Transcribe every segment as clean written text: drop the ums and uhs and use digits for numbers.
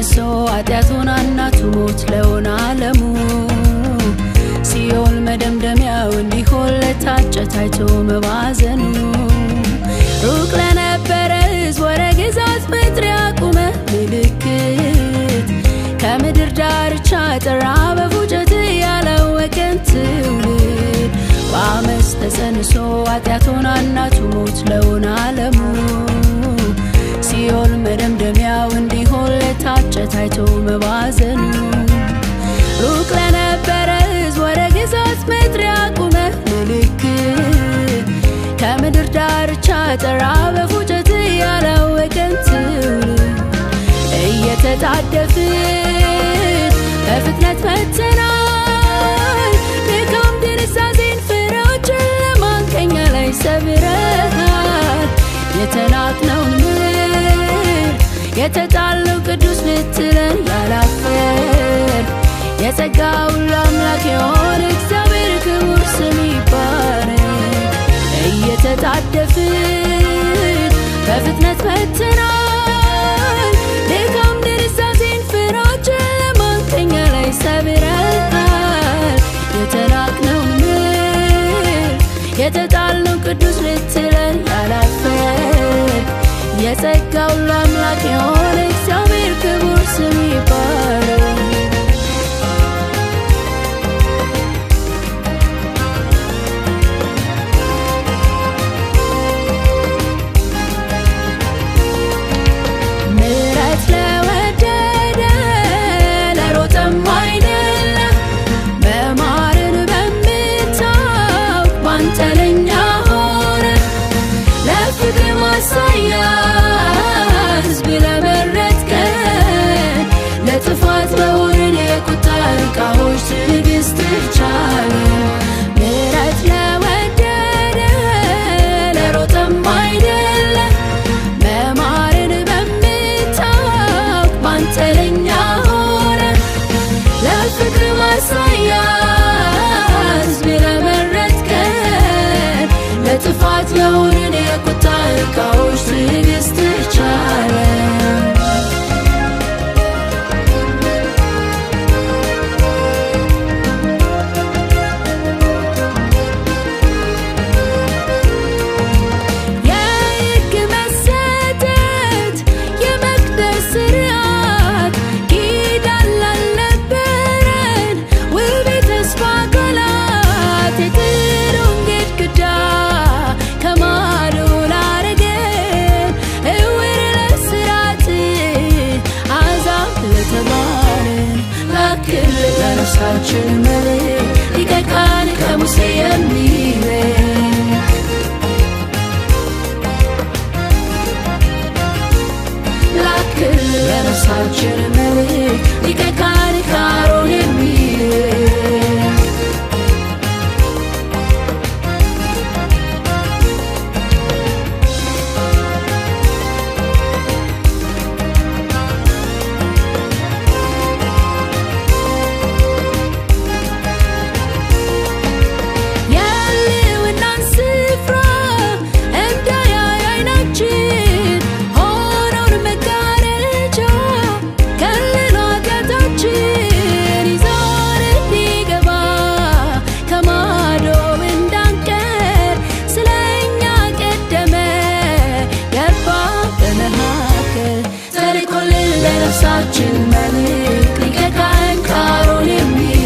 ተጸንሶ ኃጢአቱን አናቱ ሞት ለሆነ ዓለሙ ሲኦል መደምደሚያው እንዲሆን ለታጨ ታይቶ መባዘኑ ሩቅ ለነበረ ሕዝብ ወደ ግዛት ምድር ያቁመ ምልክት ከምድር ዳርቻ ጠራ በፉጨት ያላወቀን ትውልድ በአመፅ ተጸንሶ ኃጢአቱን አናቱ ሞት ለሆነ ዓለሙ ሲኦል መደምደሚያው እንዲሆን ለታጨ ታይቶ መባዘኑ ሩቅ ለነበረ ሕዝብ ወደ ግዛት ምድር ያቁመ ምልክት ከምድር ዳርቻ ጠራ በፉጨት ያላወቀን ትውልድ እየተጣደፍን በፍጥነት መጥተናል ድካም ድንዛዜን ፍሬዎችን ለማን ከኛ ላይ ሰብረሃል የተናቅነውን የተጣለው ቅዱስ ልትለን ያላፈር የጸጋ ሁሉ አምላክ የሆነ እግዚአብሔር ክቡር ስም ይባረክ እየተጣደፍን በፍጥነት መጥተናል ድካም ድንዛዜን ፍሬዎችን ለማን ከኛ ላይ ሰብረሃል የተናቅነውን የተጣለው ቅዱስ ልትለን ያላፈር የጸጋ ሁሉ አምላክ የሆነ እግዚአብሔር ክቡር ስም ይባረክ ምሕረት ለወደደ ለሮጠም አይደለም መማርን በምታውቅ ባንተ ለኛ ሆነ ለፍቅር ማሳያ ሕዝብ ለመረጥከን ለጥፋት በሆንን የቁጣ ዕቃዎች ትዕግሥትህ ቻለ ምሕረት ለወደደ ለሮጠም አይደለም መማርን በምታውቅ ባንተ ለኛ ሆነ ለፍቅር ማሳያ ሕዝብ ለመረጥከን ለጥፋት የሆንን የቁጣ ዕቃዎች ትዕግሥትህ ቻለ የሕግ መሰጠት የመቅደስ ሥርዓት ኪዳን ላልነበረን ውብ የተስፋ ቃላት የጥሩን ግድግዳ ከማዶ ላረገን እውር ለእስራት አሕዛብ ለተባልን ላክል ለነፍሳችን መልእክት ሊቀ ካህን ከሙሴ የሚለይ ላክል ለነፍሳችን መልእክት ሊቀ ካህን ከአሮን የሚለይ የሕልውናን ስፍራ እንዳያይ ዓይናችን ሆኖን መጋረጃ ከልሎ ኃጢአታችን ይዞን እንዲገባ ከማዶ እንዳንቀር ስለ እኛ ቀደመ ገባ በመካከል ተልኮልን ለነፍሳችን መልእክት ሊቀ ካህን ከአሮን የሚለይ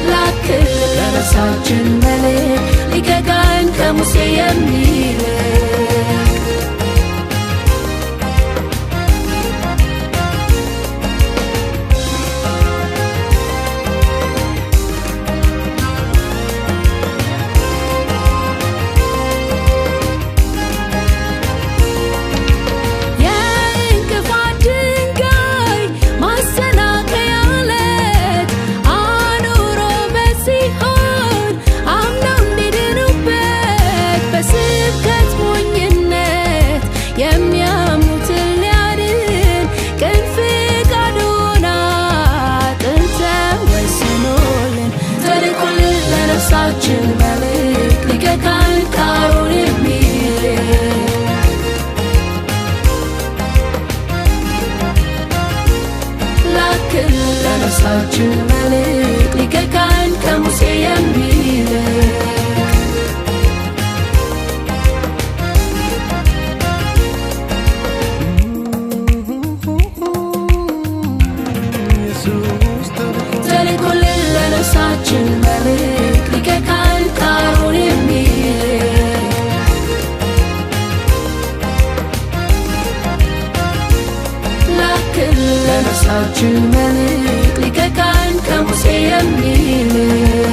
ላክል ለነፍሳችን መልእክት ሊቀ ካህን ከሙሴ የሚለይ የእንቅፋት ድንጋይ ማሰናከያ ዓለት አኑሮ በሲኦል አምነው እንዲድኑበት በስብከት ሞኝነት የሚያምኑትን ሊያድን ቅን ፈቃዱን ጥንተ ወስኖልን ተልኮልን ለነፍሳችን መልእክት ሊቀ ካህን ከአሮን የሚለይ ለነፍሳችን መልሕቅ ሊቀ ካህን ከሙሴ የሚልቅ ተልኮልን ለነፍሳችን መልሕቅ ሊቀ ካህን ከአሮን የሚልቅ ላክልን ለነፍሳችን መልሕቅ ሊቀ ካህን ከሙሴ የሚልቅ